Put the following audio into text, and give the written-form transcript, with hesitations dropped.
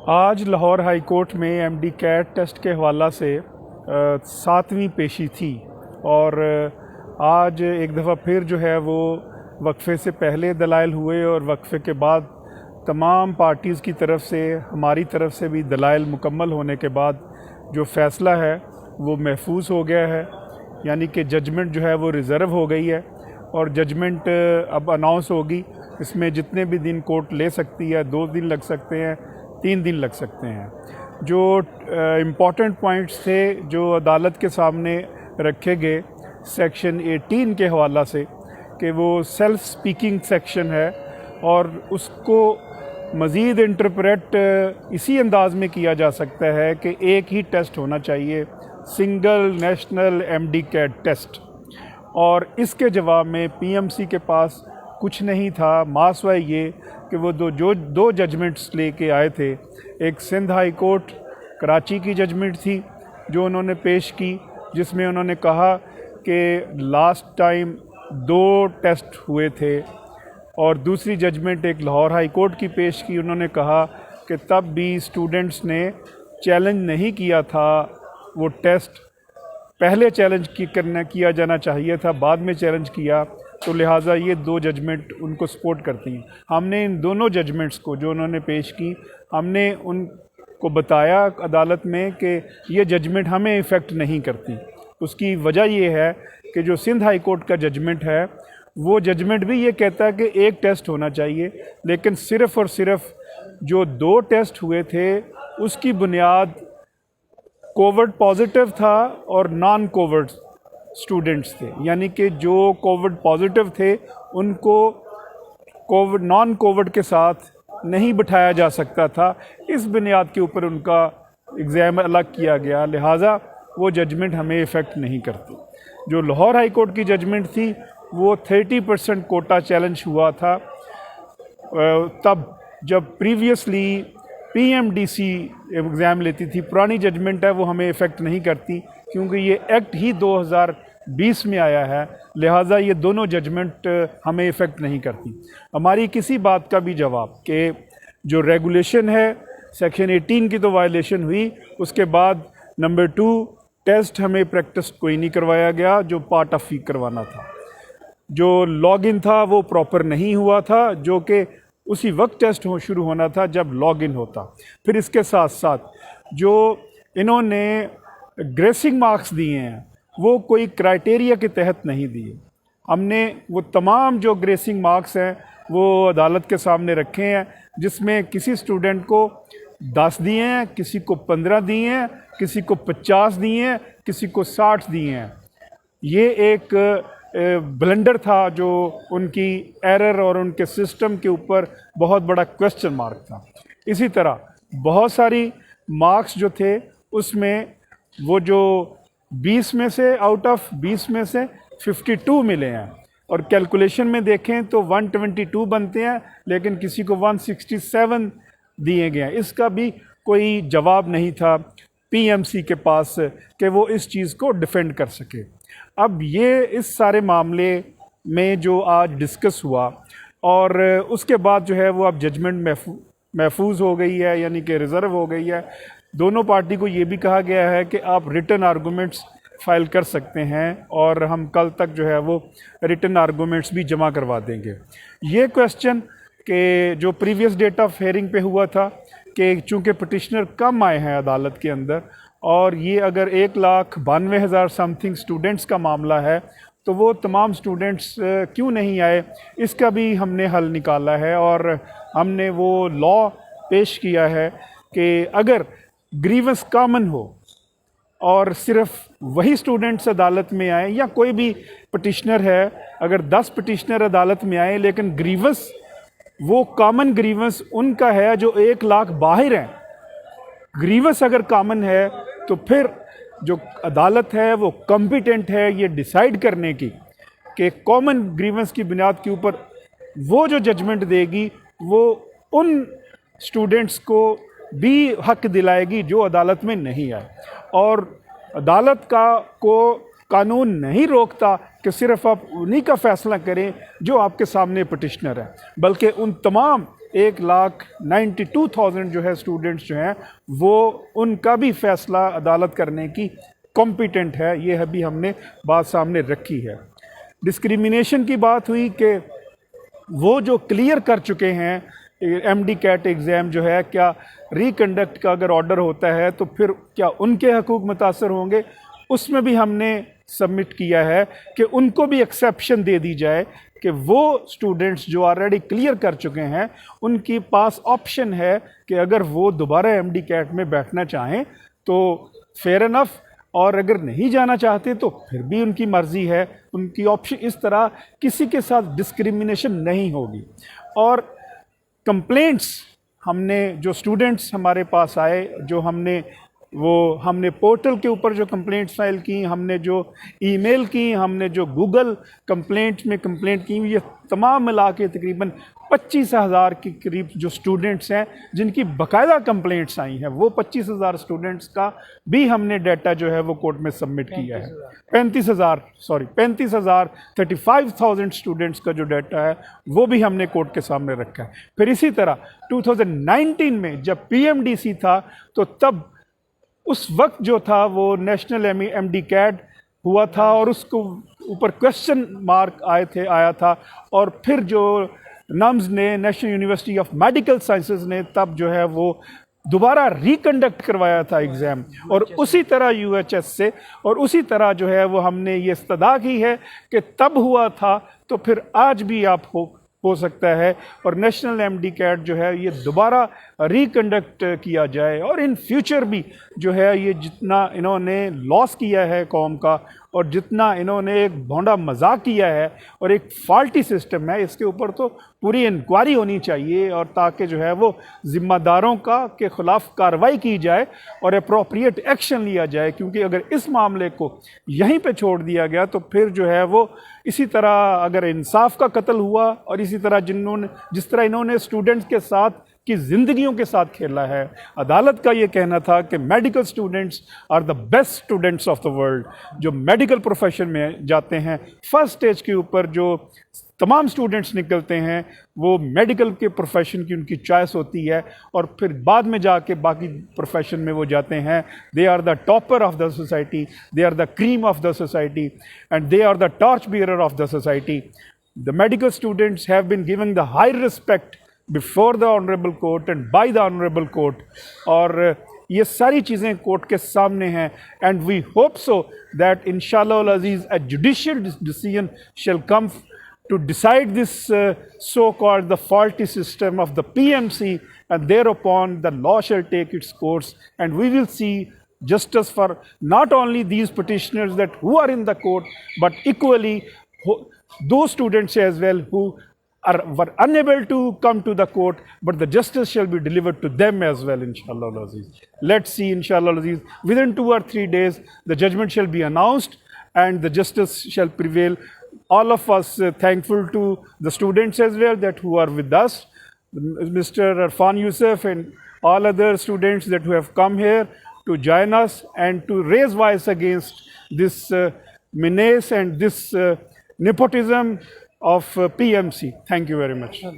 आज Lahore high court में MD CAT test के हवाला से 7वीं पेशी थी और आज एक दफ़ा फिर जो है वो वक्फे से पहले दलाइल हुए और वक्फे के बाद तमाम पार्टीज़ की तरफ से, हमारी तरफ से भी दलाइल मुकम्मल होने के बाद जो फ़ैसला है वो महफूज हो गया है। यानी कि जजमेंट जो है वो रिज़र्व हो गई है और जजमेंट अब अनाउंस होगी। इसमें जितने भी दिन कोर्ट ले सकती है, 2 दिन लग सकते हैं, 3 दिन लग सकते हैं। जो इम्पॉर्टेंट पॉइंट्स थे जो अदालत के सामने रखे गए सेक्शन 18 के हवाला से कि वो सेल्फ स्पीकिंग सेक्शन है और उसको मज़ीद इंटरप्रेट इसी अंदाज में किया जा सकता है कि एक ही टेस्ट होना चाहिए, single national MD CAT test. और इसके जवाब में पीएमसी के पास कुछ नहीं था, मासवा ये कि वो दो जजमेंट्स लेके आए थे। एक सिंध हाई कोर्ट कराची की जजमेंट थी जो उन्होंने पेश की, जिसमें उन्होंने कहा कि लास्ट टाइम 2 टेस्ट हुए थे, और दूसरी जजमेंट एक लाहौर हाई कोर्ट की पेश की। उन्होंने कहा कि तब भी स्टूडेंट्स ने चैलेंज नहीं किया था, वो टेस्ट पहले चैलेंज किया जाना चाहिए था, बाद में चैलेंज किया, तो लिहाजा ये 2 जजमेंट उनको सपोर्ट करती हैं। हमने इन दोनों जजमेंट्स को जो उन्होंने पेश की, हमने उनको बताया अदालत में कि ये जजमेंट हमें इफ़ेक्ट नहीं करती। उसकी वजह ये है कि जो सिंध हाई कोर्ट का जजमेंट है वो जजमेंट भी ये कहता है कि एक टेस्ट होना चाहिए, लेकिन सिर्फ़ और सिर्फ जो 2 टेस्ट हुए थे उसकी बुनियाद कोविड पॉजिटिव था और नॉन कोविड स्टूडेंट्स थे। यानी कि जो कोविड पॉजिटिव थे उनको कोविड नॉन कोविड के साथ नहीं बिठाया जा सकता था। इस बुनियाद के ऊपर उनका एग्ज़ाम अलग किया गया, लिहाजा वो जजमेंट हमें इफ़ेक्ट नहीं करती। जो लाहौर हाई कोर्ट की जजमेंट थी वो 30% कोटा चैलेंज हुआ था, तब जब प्रीवियसली पीएमडीसी एग्ज़ाम लेती थी। पुरानी जजमेंट है वो हमें इफ़ेक्ट नहीं करती क्योंकि ये एक्ट ही 2020 में आया है, लिहाजा ये दोनों जजमेंट हमें इफ़ेक्ट नहीं करती। हमारी किसी बात का भी जवाब कि जो रेगुलेशन है सेक्शन 18 की तो वायलेशन हुई, उसके बाद नंबर 2 टेस्ट हमें प्रैक्टिस कोई नहीं करवाया गया जो पार्ट ऑफ फी करवाना था। जो लॉगिन था वो प्रॉपर नहीं हुआ था, जो कि उसी वक्त टेस्ट शुरू होना था जब लॉगिन होता। फिर इसके साथ साथ जो इन्होंने ग्रेसिंग मार्क्स दिए हैं वो कोई क्राइटेरिया के तहत नहीं दिए। हमने वो तमाम जो ग्रेसिंग मार्क्स हैं वो अदालत के सामने रखे हैं, जिसमें किसी स्टूडेंट को 10 दिए हैं, किसी को 15 दिए हैं, किसी को 50 दिए हैं, किसी को 60 दिए हैं। ये एक ब्लंडर था जो उनकी एरर और उनके सिस्टम के ऊपर बहुत बड़ा क्वेश्चन मार्क था। इसी तरह बहुत सारी मार्क्स जो थे उसमें वो जो 20 में से आउट ऑफ 20 में से 52 मिले हैं, और कैलकुलेशन में देखें तो 122 बनते हैं, लेकिन किसी को 167 दिए गए हैं। इसका भी कोई जवाब नहीं था पीएमसी के पास कि वो इस चीज़ को डिफेंड कर सके। अब ये इस सारे मामले में जो आज डिस्कस हुआ और उसके बाद जो है वो अब जजमेंट महफूज हो गई है, यानी कि रिज़र्व हो गई है। दोनों पार्टी को ये भी कहा गया है कि आप रिटन आर्गूमेंट्स फाइल कर सकते हैं और हम कल तक जो है वो रिटन आर्गूमेंट्स भी जमा करवा देंगे। ये क्वेश्चन कि जो प्रीवियस डेट ऑफ हेयरिंग पे हुआ था कि चूँकि पटिशनर कम आए हैं अदालत के अंदर, और ये अगर 1,92,000 समथिंग स्टूडेंट्स का मामला है तो वो तमाम स्टूडेंट्स क्यों नहीं आए, इसका भी हमने हल निकाला है। और हमने वो लॉ पेश किया है कि अगर ग्रीवेंस कॉमन हो और सिर्फ वही स्टूडेंट्स अदालत में आए, या कोई भी पटिशनर है, अगर 10 पटिशनर अदालत में आए लेकिन ग्रीवेंस वो कॉमन ग्रीवेंस उनका है जो 1,00,000 बाहर हैं, ग्रीवेंस अगर कॉमन है तो फिर जो अदालत है वो कॉम्पिटेंट है ये डिसाइड करने की कि कॉमन ग्रीवेंस की बुनियाद के ऊपर वो जो जजमेंट देगी वो उन स्टूडेंट्स को भी हक दिलाएगी जो अदालत में नहीं आए। और अदालत को कानून नहीं रोकता कि सिर्फ आप उन्हीं का फ़ैसला करें जो आपके सामने पटिशनर है, बल्कि उन तमाम 1,92,000 जो है स्टूडेंट्स जो हैं वो उनका भी फैसला अदालत करने की कॉम्पिटेंट है। ये अभी हमने बात सामने रखी है। डिस्क्रिमिनेशन की बात हुई कि वो जो क्लियर कर चुके हैं एमडी कैट एग्ज़ाम जो है, क्या रिकंडक्ट का अगर ऑर्डर होता है तो फिर क्या उनके हकूक़ मुतासर होंगे, उसमें भी हमने सबमिट किया है कि उनको भी एक्सेप्शन दे दी जाए कि वो स्टूडेंट्स जो ऑलरेडी क्लियर कर चुके हैं उनके पास ऑप्शन है कि अगर वो दोबारा एमडी कैट में बैठना चाहें तो फेयर इनफ, और अगर नहीं जाना चाहते तो फिर भी उनकी मर्ज़ी है, उनकी ऑप्शन। इस तरह किसी के साथ डिस्क्रिमिनेशन नहीं होगी। और कंप्लेंट्स हमने जो स्टूडेंट्स हमारे पास आए, जो हमने पोर्टल के ऊपर जो कंप्लेंट्स फाइल की, हमने जो ईमेल की, हमने जो गूगल कंप्लेंट में कंप्लेंट की, ये तमाम मिला के तकरीबन 25,000 के करीब जो स्टूडेंट्स हैं जिनकी बाकायदा कंप्लेंट्स आई हैं, वो 25,000 स्टूडेंट्स का भी हमने डाटा जो है वो कोर्ट में सबमिट किया है। 35,000 स्टूडेंट्स का जो डाटा है वो भी हमने कोर्ट के सामने रखा है। फिर इसी तरह 2019 में जब PMDC था तो तब उस वक्त जो था वो नेशनल एमडी कैट हुआ था और उसको ऊपर क्वेश्चन मार्क आया था, और फिर जो नम्स ने, national university of medical sciences ने, तब जो है वो दोबारा रिकंडक्ट करवाया था एग्ज़ाम, और उसी तरह UHS से, और उसी तरह जो है वो हमने ये इस्तदा की है कि तब हुआ था तो फिर आज भी आप हो सकता है, और नेशनल एमडी कैट जो है ये दोबारा रिकंडक्ट किया जाए। और इन फ्यूचर भी जो है ये जितना इन्होंने लॉस किया है कौम का, और जितना इन्होंने एक भोंडा मजाक किया है और एक फॉल्टी सिस्टम है, इसके ऊपर तो पूरी इंक्वायरी होनी चाहिए, और ताकि जो है वो ज़िम्मेदारों के ख़िलाफ़ कार्रवाई की जाए और अप्रोप्रिएट एक्शन लिया जाए। क्योंकि अगर इस मामले को यहीं पे छोड़ दिया गया तो फिर जो है वो इसी तरह अगर इंसाफ का कत्ल हुआ, और इसी तरह जिस तरह इन्होंने स्टूडेंट्स के साथ की ज़िंदगियों के साथ खेला है। अदालत का ये कहना था कि medical students are the best students of the world. जो मेडिकल प्रोफेशन में जाते हैं, फर्स्ट स्टेज के ऊपर जो तमाम स्टूडेंट्स निकलते हैं वो मेडिकल के प्रोफेशन की उनकी चॉइस होती है, और फिर बाद में जाके बाकी प्रोफेशन में वो जाते हैं। They are the topper of the society, they are the cream of the society, and they are the torch bearer of the society. The medical students have been given the high respect before the honourable court and by the honourable court, और ये सारी चीज़ें court के सामने हैं। And we hope so that इंशाअल्लाह अल अज़ीज़ a judicial decision shall come to decide this so-called the faulty system of the PMC, and thereupon the law shall take its course, and we will see justice for not only these petitioners that who are in the court, but equally those students as well who were unable to come to the court, but the justice shall be delivered to them as well, inshallah al-Aziz. Let's see, inshallah al-Aziz, within 2 or 3 days the judgment shall be announced and the justice shall prevail. All of us thankful to the students as well that who are with us, Mr. Irfan Yusuf and all other students that who have come here to join us and to raise voice against this menace and this nepotism of PMC. Thank you very much.